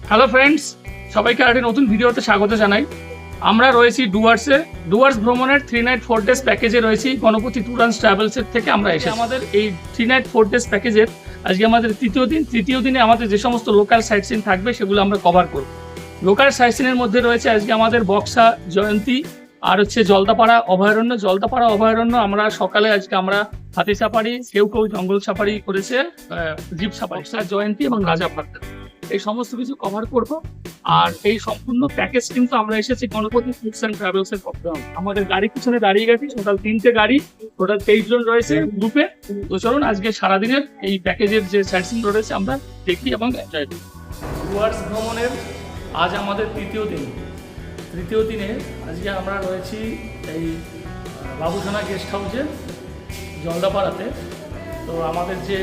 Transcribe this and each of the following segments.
Hello friends, সবাইকে আরেকটি নতুন ভিডিওতে স্বাগত জানাই। আমরা রয়েছি ডুয়ার্স ভ্রমণের 3 নাইট 4 ডেজ প্যাকেজে রয়েছি গণপতি ট্যুর অ্যান্ড ট্রাভেলসের থেকে আমরা এসে আমাদের এই 3 নাইট 4 ডেজ প্যাকেজের আজকে আমাদের তৃতীয় দিনে আমাদের যে সমস্ত লোকাল সাইট সিন থাকবে সেগুলো আমরা কভার করব। লোকাল সাইট সিনের মধ্যে রয়েছে আজকে আমাদের বক্সা, জয়ন্তী আর হচ্ছে জলদাপাড়া অভয়ারণ্য। আমরা সকালে আজকে আমরা হাতি সাফারি, কেউ জঙ্গল সাফারি করেছে, জিপ সাফারি, জয়ন্তী এবং রাজা ভাতখাওয়া, এই সমস্ত কিছু কভার করব। আর এই সম্পূর্ণ প্যাকেজ কিন্তু আমরা এসেছি গণপতি ট্যুরস অ্যান্ড ট্রাভেলস এর পক্ষ থেকে। আমাদের গাড়ি পিছনে দাঁড়িয়ে গেছি, টোটাল 3টে গাড়ি, টোটাল 23 জন রয়েছে গ্রুপে। তো চলুন আজকে সারাদিনের এই প্যাকেজের যে সাইটসিং রয়েছে আমরা দেখি এবং এনজয় করি। ডুয়ার্স ভ্রমণের আজ আমাদের তৃতীয় দিনে আজকে আমরা রয়েছি এই বাবুসোনা গেস্ট হাউসে জলদাপাড়াতে। তো আমাদের যে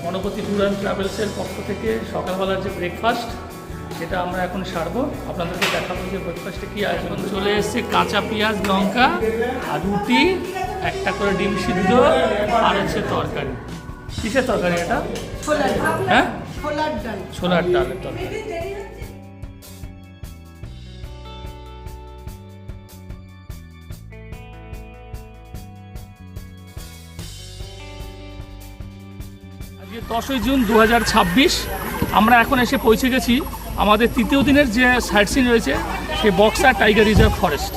গণপতি ট্যুর অ্যান্ড ট্রাভেলসের পক্ষ থেকে সকালবেলার যে ব্রেকফাস্ট সেটা আমরা এখন সারবো, আপনাদেরকে দেখাবো যে ব্রেকফাস্টে কী আয়োজন। চলে এসছে কাঁচা পেঁয়াজ, লঙ্কা আর রুটি, একটা করে ডিম সিদ্ধ আর হচ্ছে তরকারি। কিসের তরকারি এটা? হ্যাঁ, ছোলার ডালের তরকারি। আজকে 10ই জুন 2026, আমরা এখন এসে পৌঁছে গেছি আমাদের তৃতীয় দিনের যে সাইট সিন রয়েছে সেই বক্সা টাইগার রিজার্ভ ফরেস্ট।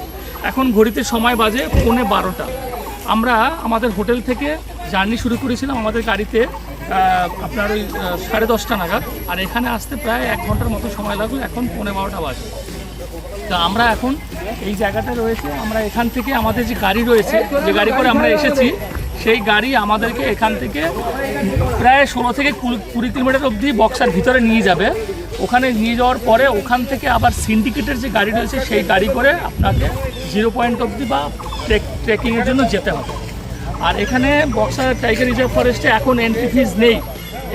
এখন ঘড়িতে সময় বাজে 11:15। আমরা আমাদের হোটেল থেকে জার্নি শুরু করেছিলাম আমাদের গাড়িতে আপনার ওই 10:30 নাগাদ, আর এখানে আসতে প্রায় 1 ঘন্টার মতো সময় লাগলো। এখন 11:15 বাজে। তো আমরা এখন এই জায়গাটা রয়েছে, আমরা এখান থেকে আমাদের যে গাড়ি রয়েছে, যে গাড়ি করে আমরা এসেছি, সেই গাড়ি আমাদেরকে এখান থেকে প্রায় 16 থেকে 20 কিলোমিটার অবধি বক্সার ভিতরে নিয়ে যাবে। ওখানে নিয়ে যাওয়ার পরে ওখান থেকে আবার সিন্ডিকেটের যে গাড়ি রয়েছে সেই গাড়ি করে আপনাকে 0 পয়েন্ট অবধি বা ট্রেকিংয়ের জন্য যেতে হবে। আর এখানে বক্সা টাইগার রিজার্ভ ফরেস্টে এখন এন্ট্রি ফিজ নেই,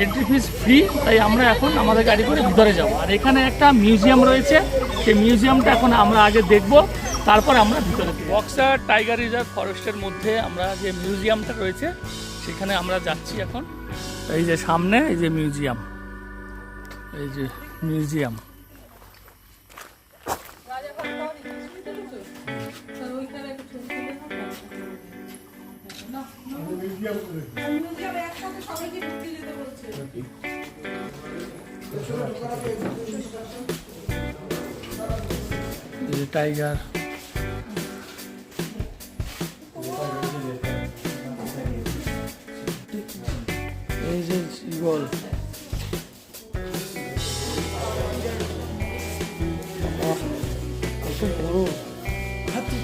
এন্ট্রি ফিজ ফ্রি। তাই আমরা এখন আমাদের গাড়ি করে ভিতরে যাব। আর এখানে একটা মিউজিয়াম রয়েছে, সেই মিউজিয়ামটা এখন আমরা আগে দেখব, তারপর আমরা ভিতরে। বক্সা টাইগার রিজার্ভ ফরেস্টের মধ্যে আমরা যে মিউজিয়ামটা রয়েছে সেখানে আমরা যাচ্ছি এখন। এই যে সামনে এই যে মিউজিয়াম, টাইগার। এই যে ঈগল, কত বড় হাতির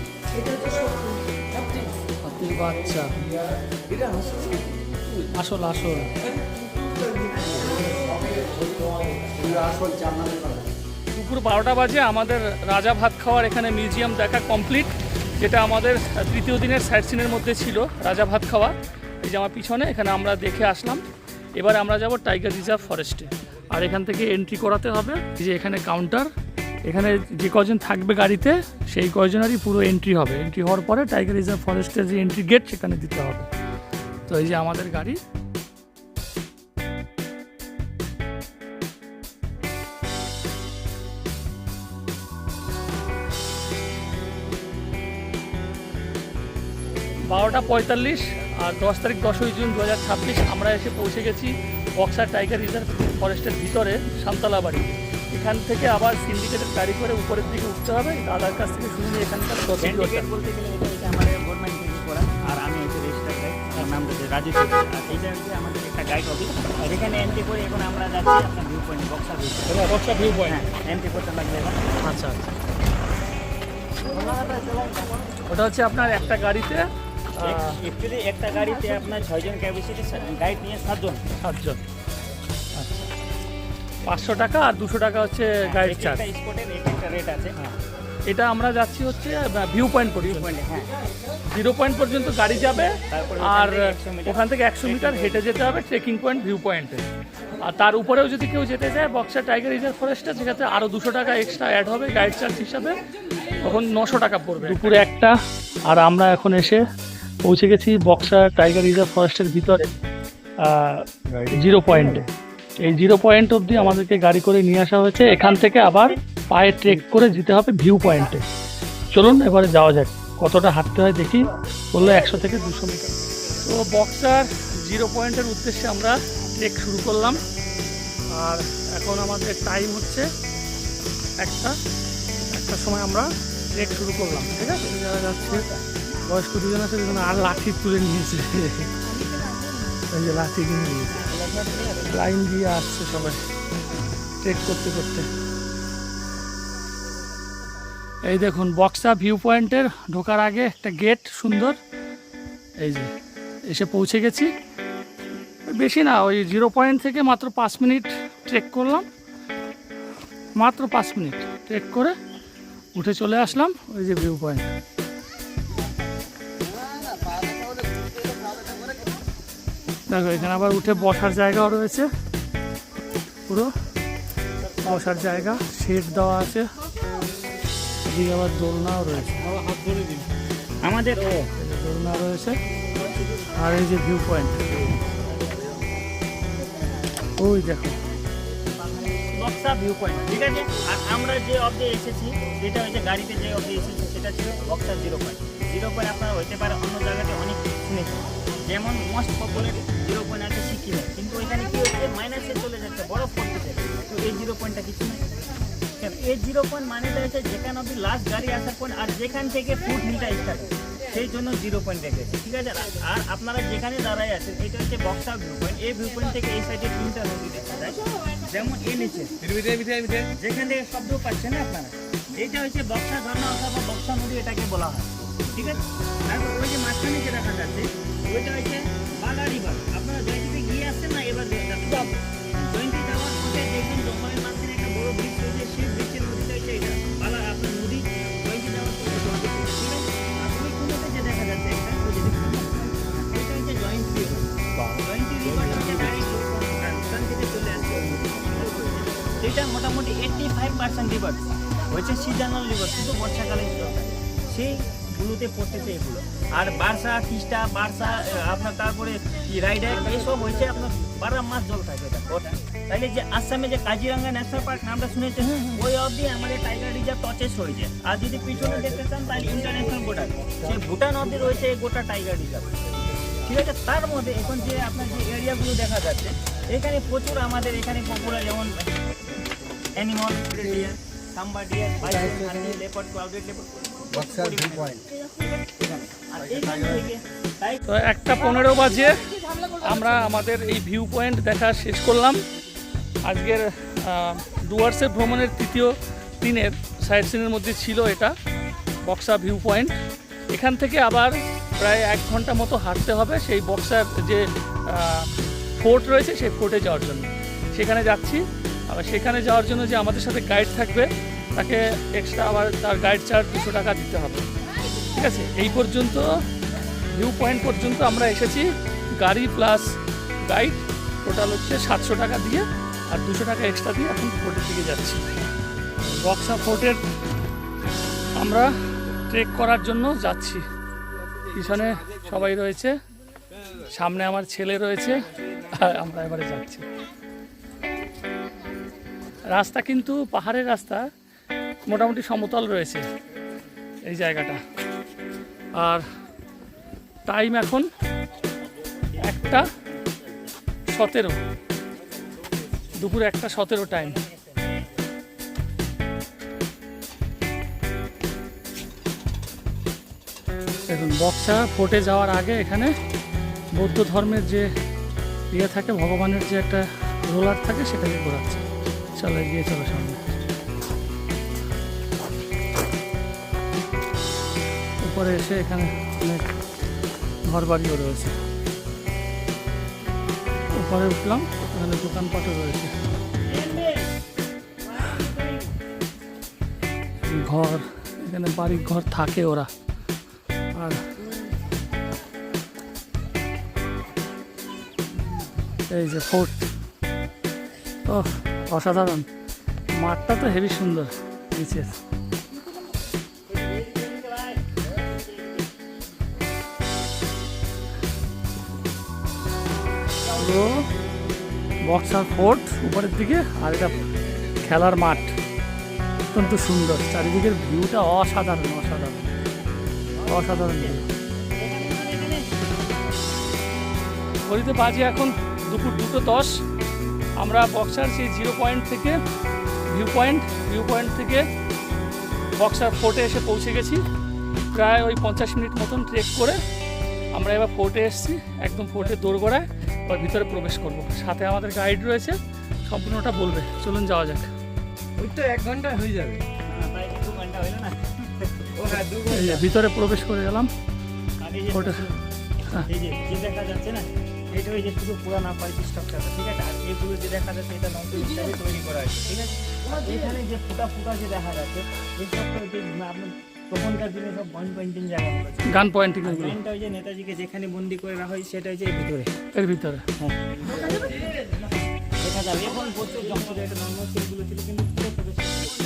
বাচ্চা, আসল দুপুর 12টা বাজে। আমাদের রাজা ভাত খাওয়ার এখানে মিউজিয়াম দেখা কমপ্লিট, যেটা আমাদের তৃতীয় দিনের সাইট সিনের মধ্যে ছিল, রাজা ভাত খাওয়া। এই যে আমার পিছনে, এখানে আমরা দেখে আসলাম। এবার আমরা যাব টাইগার রিজার্ভ ফরেস্টে। আর এখান থেকে এন্ট্রি করাতে হবে। এই যে এখানে কাউন্টার, এখানে যে কজন থাকবে গাড়িতে সেই কজনেরই পুরো এন্ট্রি হবে। এন্ট্রি হওয়ার পরে টাইগার রিজার্ভ ফরেস্টের যে এন্ট্রি গেট সেখানে দিতে হবে। তো এই যে আমাদের গাড়ি। বারোটা 45 আর 10 তারিখ 10ই জুন 2026 আমরা এসে পৌঁছে গেছি বক্সা টাইগার রিজার্ভ ফরেস্টের ভিতরে শান্তলা বাড়ি। এখান থেকে আবার সিন্ডিকেটের গাড়ি করে উপরের দিকে উঠতে হবে। দাদার কাছ থেকে শুনে এখানকার সিন্ডিকেট বলতে গেলে এটা আমাদের গভর্নমেন্ট থেকে করা। আর আমি হচ্ছে রেজিস্টার গাইড, আমার নাম হচ্ছে রাজু। এইটা হচ্ছে আমাদের একটা গাইড অফিস। আর এখানে এন্ট্রি করে এখন আমরা যাচ্ছি আপনার view point, Buxa view point. Entry করতে লাগবে এখন। আচ্ছা, ওটা হচ্ছে আপনার একটা গাড়িতে অ্যাকচুয়ালি একটা গাড়িতে আপনার 6 জন ক্যাপাসিটি, গাইড নিয়ে 7 জন। আচ্ছা, 500 টাকা আর 200 টাকা হচ্ছে গাইড চার্জ। স্পটের একটা রেট আছে। এটা আমরা যাচ্ছি হচ্ছে ভিউ পয়েন্ট পর্যন্ত। হ্যাঁ, 0 পয়েন্ট পর্যন্ত গাড়ি যাবে, আর ওখান থেকে 100 মিটার হেঁটে যেতে হবে ট্রেকিং পয়েন্ট, ভিউ পয়েন্টে। আর তার উপরেও যদি কেউ যেতে চায় বক্সা টাইগার রিজার্ভ ফরেস্টে, সেক্ষেত্রে আরও 200 টাকা এক্সট্রা অ্যাড হবে গাইড চার্জ হিসাবে, তখন 900 টাকা পড়বে। দুপুরে 1টা, আর আমরা এখন এসে পৌঁছে গেছি বক্সা টাইগার রিজার্ভ ফরেস্টের ভিতরে 0 পয়েন্টে। এই 0 পয়েন্ট অবধি আমাদেরকে গাড়ি করে নিয়ে আসা হয়েছে। এখান থেকে আবার পায়ে ট্রেক করে যেতে হবে ভিউ পয়েন্টে। চলুন এবারে যাওয়া যাক, কতটা হাঁটতে হয় দেখি। বললো 100 থেকে 200 মিটার। তো বক্সার 0 পয়েন্টের উদ্দেশ্যে আমরা ট্রেক শুরু করলাম। আর এখন আমাদের টাইম হচ্ছে একটা সময় আমরা ট্রেক শুরু করলাম। ঠিক আছে, যারা যাচ্ছে বয়স্ক দুজন আছে, দুজন আর লাঠি তুলে নিয়েছে, এই যে লাঠি কিনে নিয়েছে, লাইন দিয়ে আসছে সবাই ট্রেক করতে করতে। এই দেখুন বক্সা ভিউ পয়েন্টের ঢোকার আগে একটা গেট সুন্দর, এই যে এসে পৌঁছে গেছি। বেশি না, ওই 0 পয়েন্ট থেকে মাত্র 5 মিনিট ট্রেক করলাম, মাত্র 5 মিনিট ট্রেক করে উঠে চলে আসলাম ওই যে ভিউ পয়েন্ট। দেখো এখানে আবার উঠে বসার জায়গাও রয়েছে, পুরো বসার জায়গা, শেড দেওয়া আছে, এদিকে আবার দোলনাও রয়েছে, আমাদের দোলনা রয়েছে। আর এই যে ভিউ পয়েন্ট, ওই দেখো বক্সা ভিউ পয়েন্ট। ঠিক আছে, আর আমরা যে অবধি এসেছি, যেটা হচ্ছে গাড়িতে যে অবধি এসেছি সেটা ছিল বক্সা 0 পয়েন্ট। 0 পয়েন্ট আপনারা হইতে পারে অন্য জায়গাতে অনেক শুনেছেন, যেমন মোস্ট পপুলার 0 পয়েন্ট আছে সিকিমে, কিন্তু এখানে কি হচ্ছে মাইনাসে চলে যাচ্ছে, বরফ পড়তেছে। তো এই 0 পয়েন্টটা কিছু নেই। এই 0 পয়েন্ট মানেটা হচ্ছে যেখানে অবধি লাস্ট গাড়ি আসার পয়েন্ট, আর যেখান থেকে ফুট হিলটা স্টার্ট, সেই জন্য 0 পয়েন্ট রেখেছে। ঠিক আছে, আর আপনারা যেখানে দাঁড়ায় আছেন এটা হচ্ছে বক্সা ভিউ পয়েন্ট। এই ভিউ পয়েন্ট থেকে এই সাইডে 3টা নদী দেখা যায়, যেমন এই নিচে যেখান থেকে শব্দ পাচ্ছেন না আপনারা, এইটা হচ্ছে বক্সা ঝর্ণা অথবা বক্সা নদী এটাকে বলা হয়। ঠিক আছে, তারপর ওই যে মাঝখানে যে দেখা যাচ্ছে ওইটা হচ্ছে বালা রিভার। আপনারা জয়ন্তীতে গিয়ে আসছেন না, এবার জয়ন্তী যাওয়ার পথে দেখবেন জঙ্গলের মাঝখানে একটা বড় ব্রিজ রয়েছে, সেই ব্রিজের নদীটা হচ্ছে এটা বালা আপনার নদী। জয়ন্তী যাওয়ার পথে ঠিক আছে, আর ওই কোনোতে যে দেখা যাচ্ছে একটা ওই যে এটা হচ্ছে জয়ন্তী রিভার। জয়ন্তী রিভারটা হচ্ছে ডাইরেক্ট ওখান থেকে চলে আসছে, যেটা মোটামুটি 85% রিভার হচ্ছে সিজনাল রিভার, শুধু বর্ষাকালে সেইগুলোতে পড়তেছে এগুলো। আর বার্সা, তিস্তা, বার্সা আপনার তারপরে রাইডার, এসব হয়েছে আপনার 12 মাস জল থাকে এটা। তাইলে যে আসামে যে কাজিরাঙ্গা ন্যাশনাল পার্ক নামটা শুনেছেন, ওই অবধি আমাদের টাইগার রিজার্ভ টচেস হয়েছে। আর যদি পিছনে দেখতে চান তাহলে ইন্টারন্যাশনাল বর্ডার, সেই ভুটান অবধি রয়েছে এই গোটা টাইগার রিজার্ভ। ঠিক আছে, তার মধ্যে এখন যে আপনার যে এরিয়াগুলো দেখা যাচ্ছে, এখানে প্রচুর আমাদের এখানে পপুলার, যেমন অ্যানিমাল, ডিয়ার, সাম্বা ডিয়ার, হানি, লেপার্ড, ক্লাউডেড লেপার্ড। তো 1:15 বাজে আমরা আমাদের এই ভিউ পয়েন্ট দেখা শেষ করলাম। আজকের ডুয়ার্সের ভ্রমণের 3য় দিনের সাইট সিনের মধ্যে ছিল এটা বক্সা ভিউ পয়েন্ট। এখান থেকে আবার প্রায় 1 ঘন্টা মতো হাঁটতে হবে সেই বক্সার যে ফোর্ট রয়েছে সেই ফোর্টে যাওয়ার জন্য। সেখানে যাচ্ছি। আবার সেখানে যাওয়ার জন্য যে আমাদের সাথে গাইড থাকবে তাকে এক্সট্রা আবার তার গাইড চার্জ 200 টাকা দিতে হবে। ঠিক আছে, এই পর্যন্ত ভিউ পয়েন্ট পর্যন্ত আমরা এসেছি গাড়ি প্লাস গাইড, টোটাল হচ্ছে 700 টাকা দিয়ে, আর 200 টাকা এক্সট্রা দিয়ে এখন ফোর্টের দিকে যাচ্ছি। বক্সা ফোর্টের আমরা ট্রেক করার জন্য যাচ্ছি। পিছনে সবাই রয়েছে, সামনে আমার ছেলে রয়েছে, আর আমরা এবারে যাচ্ছি। রাস্তা কিন্তু পাহাড়ের রাস্তা, মোটামুটি সমতল রয়েছে এই জায়গাটা। আর টাইম এখন 1:17, দুপুর 1:17 টাইম। দেখুন বক্সা ফোর্টে যাওয়ার আগে এখানে বৌদ্ধ ধর্মের যে ইয়ে থাকে, ভগবানের যে একটা রোলার থাকে সেটাকে ঘোরাচ্ছে। চলো এগিয়ে চলো সামনে। উপরে এসে এখানে অনেক ঘর বাড়িও রয়েছে। উপরে উঠলাম, এখানে দোকানপাটও রয়েছে, ঘর, এখানে বাড়ি ঘর থাকে ওরা। আর এই যে ফোর্ট, ও অসাধারণ, মাঠটা তো হেভি সুন্দর নিচের। পুরো বক্সার ফোর্ট উপরের দিকে, আর এটা খেলার মাঠ। অত্যন্ত সুন্দর, চারিদিকের ভিউটা অসাধারণ অসাধারণ অসাধারণ ভিউ। ঘড়িতে বাজে এখন দুপুর 2:10। আমরা বক্সার সেই 0 পয়েন্ট থেকে ভিউ পয়েন্ট থেকে বক্সার ফোর্টে এসে পৌঁছে গেছি। প্রায় ওই 50 মিনিট মতন ট্রেক করে আমরা এবার ফোর্টে এসেছি। একদম ফোর্টের দোরগোড়ায় এবার ভিতরে প্রবেশ করব। সাথে আমাদের গাইড রয়েছে, সম্পূর্ণটা বলবে। চলুন যাওয়া যাক। ওই তো 1 ঘন্টা হয়ে যাবে। প্রায় 2 ঘন্টা হলো না? ও হ্যাঁ 2 এই যে ঘন্টা। ভিতরে প্রবেশ করে গেলাম। আগে যে ফোর্টে এই যে দেখা যাচ্ছে না, এটা ওই যে পুরো পুরানো পাইপ স্ট্রাকচারটা, ঠিক আছে? আর এগুলো যে দেখা যাচ্ছে এটা নতুন স্টাইলে তৈরি করা হয়েছে, ঠিক আছে? আর এখানে যে ফুটা যে দেখা যাচ্ছে, এই সব তো যে আপনার তখনকার দিনে সব পয়েন্টিং জায়গাগুলো ছিল। গান পয়েন্টিং এগুলো মেনটা ওই যে নেতাজিকে যেখানে বন্দি করে রাখা হয় সেটা হচ্ছে এর ভিতরে। এর ভিতরে। দেখা যাবে এখন প্রচুর জঙ্গলে একটা নর্মাল সিলগুলো ছিল, কিন্তু পুরো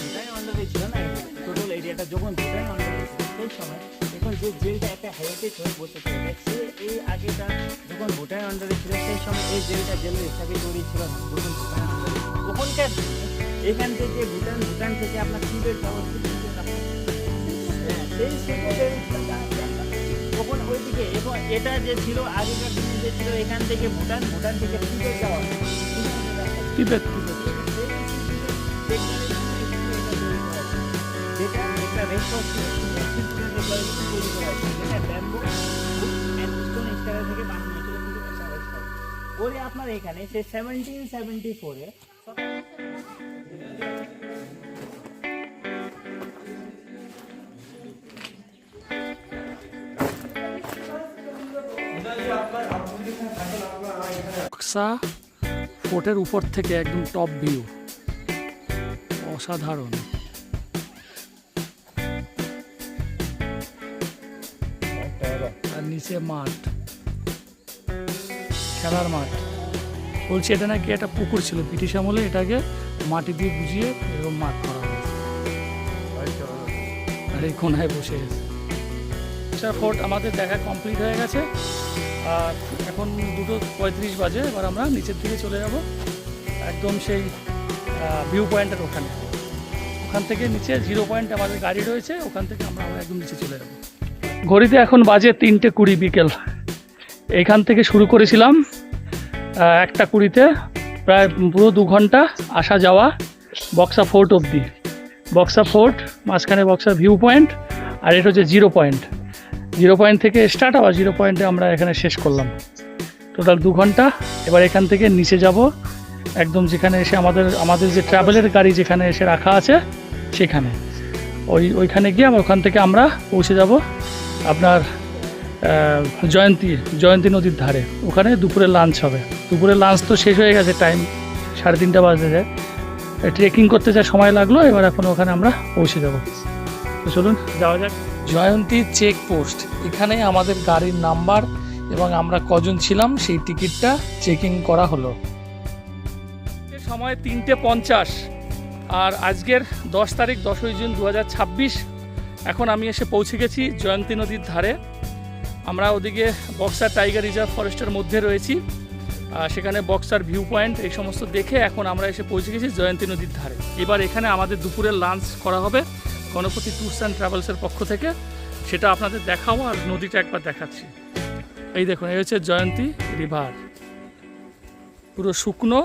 ভুটান আন্ডারে ছিল না, টোটাল এরিয়াটা যখন ভুটান আন্ডারে ছিল সেই সময় এখন যে জেলটা একটা হেরিটেজ হয়ে বসে ছিল, সে এই আগেটা যখন ভুটান আন্ডারে ছিল সেই সময় এই জেলটা জেলের হিসাবে তৈরি ছিল না, যখন ভুটান আন্ডারে ওখানকার এখান থেকে ভুটান থেকে আপনার টিবেট যাওয়ার সেই সেকেন্ডের তখন ওইদিকে এবং এটা যে ছিল আগেকার দিনে যে ছিল এখান থেকে ভুটান থেকে টিবেট যাওয়া টিবেট। যেটা একটা রেকর্ড তৈরি করা হয়েছে, যেটা ব্যাম্বু স্টোন স্টাইল থেকে বানানো হয়েছিল, কিন্তু একটা রেকর্ড ওরে আপনার এখানে সে 1774-এ বক্সা ফোর্টের উপর থেকে একদম টপ ভিউ, অসাধারণ। আর নিচে মাঠ, খেলার মাঠ। বলছি এটা নাকি একটা পুকুর ছিল ব্রিটিশ আমলে, এটাকে মাটি দিয়ে বুঝিয়ে এরকম মাঠ করা হয়েছে। আর এই কোনায় বসে গেছে। ফোর্ট আমাদের দেখা কমপ্লিট হয়ে গেছে। আর এখন 2:35 বাজে। এবার আমরা নিচের দিকে চলে যাব, একদম সেই ভিউ পয়েন্টের ওখান থেকে নিচে 0 পয়েন্ট আমাদের গাড়ি রয়েছে, ওখান থেকে আমরা একদম নিচে চলে যাব। ঘড়িতে এখন বাজে 3:20 বিকেল। এইখান থেকে শুরু করেছিলাম 1:20-তে, প্রায় পুরো 2 ঘন্টা আসা যাওয়া বক্সা ফোর্ট অবধি। বক্সা ফোর্ট, মাঝখানে বক্সা ভিউ পয়েন্ট, আর এটা হচ্ছে 0 পয়েন্ট। 0 পয়েন্ট থেকে স্টার্ট, আবার 0 পয়েন্টে আমরা এখানে শেষ করলাম। টোটাল 2 ঘন্টা। এবার এখান থেকে নিচে যাব, একদম যেখানে এসে আমাদের যে ট্রাভেলের গাড়ি যেখানে এসে রাখা আছে সেখানে, ওইখানে গিয়ে আবার ওখান থেকে আমরা পৌঁছে যাব আপনার জয়ন্তী নদীর ধারে। ওখানে দুপুরের লাঞ্চ হবে। দুপুরের লাঞ্চ তো শেষ হয়ে গেছে, টাইম 3:30 বাজতে যায়। ট্রেকিং করতে যা সময় লাগলো, এবার এখন ওখানে আমরা পৌঁছে যাব। তো চলুন যাওয়া যাক। জয়ন্তী চেকপোস্ট, এখানে আমাদের গাড়ির নাম্বার এবং আমরা কজন ছিলাম সেই টিকিটটা চেকিং করা হলো। সময় 3:50, আর আজকের 10 তারিখ 10ই জুন 2026। এখন আমি এসে পৌঁছে গেছি জয়ন্তী নদীর ধারে। আমরা ওদিকে বক্সার টাইগার রিজার্ভ ফরেস্টের মধ্যে রয়েছি, সেখানে বক্সার ভিউ পয়েন্ট এই সমস্ত দেখে এখন আমরা এসে পৌঁছে গেছি জয়ন্তী নদীর ধারে। এবার এখানে আমাদের দুপুরের লাঞ্চ করা হবে গণপতি ট্যুরস অ্যান্ড ট্রাভেলসের পক্ষ থেকে, সেটা আপনাদের দেখাবো। আর নদীটা একবার দেখাচ্ছি। এই দেখুন, এই হচ্ছে জয়ন্তী রিভার, পুরো শুকনো,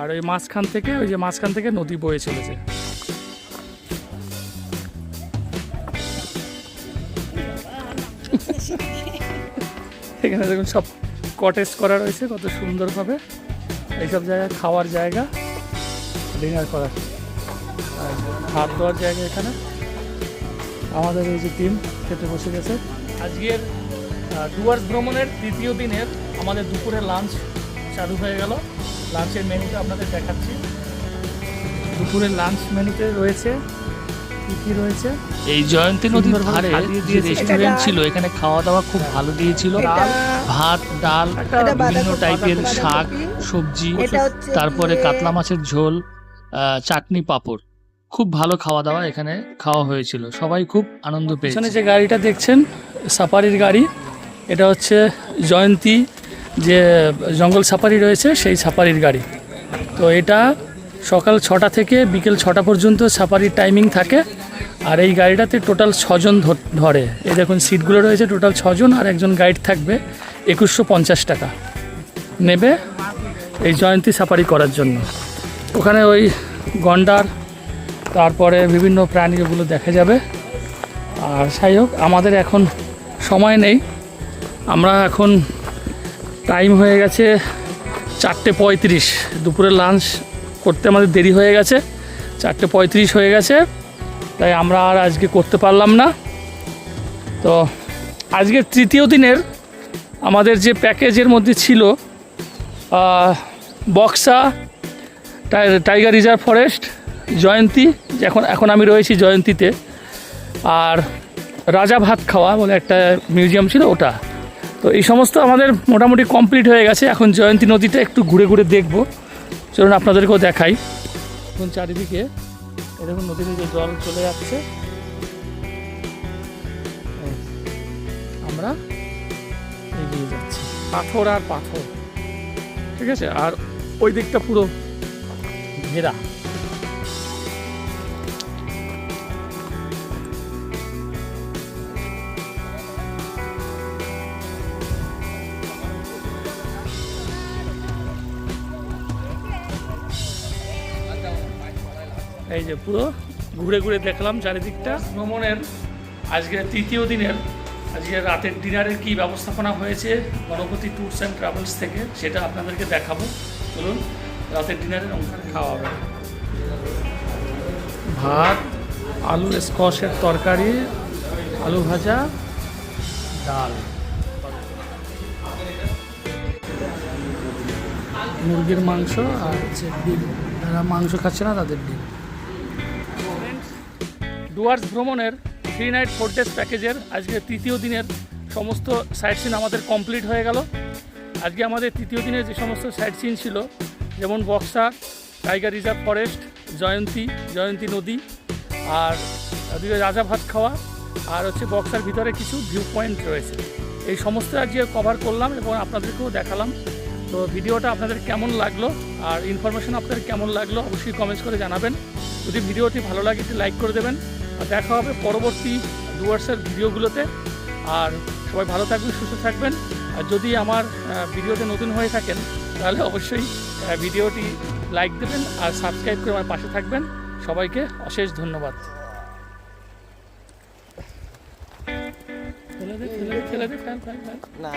আর ওই মাঝখান থেকে নদী বয়ে চলেছে। এখানে দেখুন সব কটেজ করা রয়েছে কত সুন্দরভাবে। এইসব জায়গায় খাওয়ার জায়গা, ডিনার করার, হাত ধোয়ার জায়গা। এখানে আমাদের এই যে টিম খেতে বসে গেছে। আজকের ডুয়ার্স ভ্রমণের 3য় দিনের আমাদের দুপুরের লাঞ্চ চালু হয়ে গেল। লাঞ্চের মেনুটা আপনাদের দেখাচ্ছি। দুপুরের লাঞ্চ মেনুতে রয়েছে কি রয়েছে, এই জয়ন্তী নদীর ধারে যে রেস্টুরেন্ট ছিল, এখানে খাওয়া দাওয়া খুব ভালো দিয়েছিল। ভাত, ডাল, বিভিন্ন টাইপের শাক সবজি, তারপরে কাতলা মাছের ঝোল, চাটনি, পাঁপড়। খুব ভালো খাওয়া দাওয়া এখানে খাওয়া হয়েছিল, সবাই খুব আনন্দ পেয়েছে। এখানে যে গাড়িটা দেখছেন সাফারির গাড়ি, এটা হচ্ছে জয়ন্তী যে জঙ্গল সাফারি রয়েছে সেই সাফারির গাড়ি। তো এটা সকাল 6টা থেকে বিকেল 6টা পর্যন্ত সাফারির টাইমিং থাকে। আর এই গাড়িটাতে টোটাল 6 জন ধরে। এই দেখুন সিটগুলো রয়েছে, টোটাল 6 জন, আর একজন গাইড থাকবে। 2150 টাকা নেবে এই জয়ন্তী সাফারি করার জন্য। ওখানে ওই গন্ডার, তারপরে বিভিন্ন প্রাণী ওগুলো দেখা যাবে। আর যাই হোক, আমাদের এখন সময় নেই। আমরা এখন টাইম হয়ে গেছে 4:35, দুপুরে লাঞ্চ করতে আমাদের দেরি হয়ে গেছে, 4:35 হয়ে গেছে, তাই আমরা আর আজকে করতে পারলাম না। তো আজকে তৃতীয় দিনের আমাদের যে প্যাকেজের মধ্যে ছিল বক্সা, টাইগার রিজার্ভ ফরেস্ট, জয়ন্তী, এখন আমি রয়েছি জয়ন্তীতে, আর রাজা ভাত খাওয়া বলে একটা মিউজিয়াম ছিল ওটা। তো এই সমস্ত আমাদের মোটামুটি কমপ্লিট হয়ে গেছে। এখন জয়ন্তী নদীটা একটু ঘুরে ঘুরে দেখব, চলুন আপনাদেরকেও দেখাই। এখন চারিদিকে এরকম নদীর যে জল চলে যাচ্ছে, আমরা এগিয়ে যাচ্ছি, পাথর আর পাথর, ঠিক আছে। আর ওই দিকটা পুরো ঘেরা। এই যে পুরো ঘুরে ঘুরে দেখলাম চারিদিকটা। ভ্রমণের আজকে তৃতীয় দিনের আজকে রাতের ডিনারের কি ব্যবস্থাপনা হয়েছে গণপতি ট্যুরস অ্যান্ড ট্রাভেলস থেকে, সেটা আপনাদেরকে দেখাবো। চলুন, রাতের ডিনারের অনুষ্ঠানে খাওয়া হবে। ভাত, আলু স্কোয়াশের তরকারি, আলু ভাজা, ডাল, মুরগির মাংস, আর হচ্ছে ডিম। যারা মাংস খাচ্ছে না তাদের ডিম। ডুয়ার্স ভ্রমণের 3 নাইট 4 ডেজ প্যাকেজের আজকে তৃতীয় দিনের সমস্ত সাইট সিন আমাদের কমপ্লিট হয়ে গেল। আজকে আমাদের তৃতীয় দিনের যে সমস্ত সাইট সিন ছিল, যেমন বক্সা, টাইগার রিজার্ভ ফরেস্ট, জয়ন্তী নদী, আর ওদিকে রাজা ভাত খাওয়া, আর হচ্ছে বক্সার ভিতরে কিছু ভিউ পয়েন্ট রয়েছে, এই সমস্ত আজকে কভার করলাম এবং আপনাদেরকেও দেখালাম। তো ভিডিওটা আপনাদের কেমন লাগলো আর ইনফরমেশন আপনাদের কেমন লাগলো অবশ্যই কমেন্টস করে জানাবেন। যদি ভিডিওটি ভালো লাগে একটু লাইক করে দেবেন। আর দেখা হবে পরবর্তী ডুয়ার্সের ভিডিওগুলোতে। আর সবাই ভালো থাকবেন, সুস্থ থাকবেন। আর যদি আমার ভিডিওতে নতুন হয়ে থাকেন তাহলে অবশ্যই ভিডিওটি লাইক দেবেন আর সাবস্ক্রাইব করে আমার পাশে থাকবেন। সবাইকে অশেষ ধন্যবাদ। ফেলে দে, ফেলে দে, ফেলে দে, ফেল। না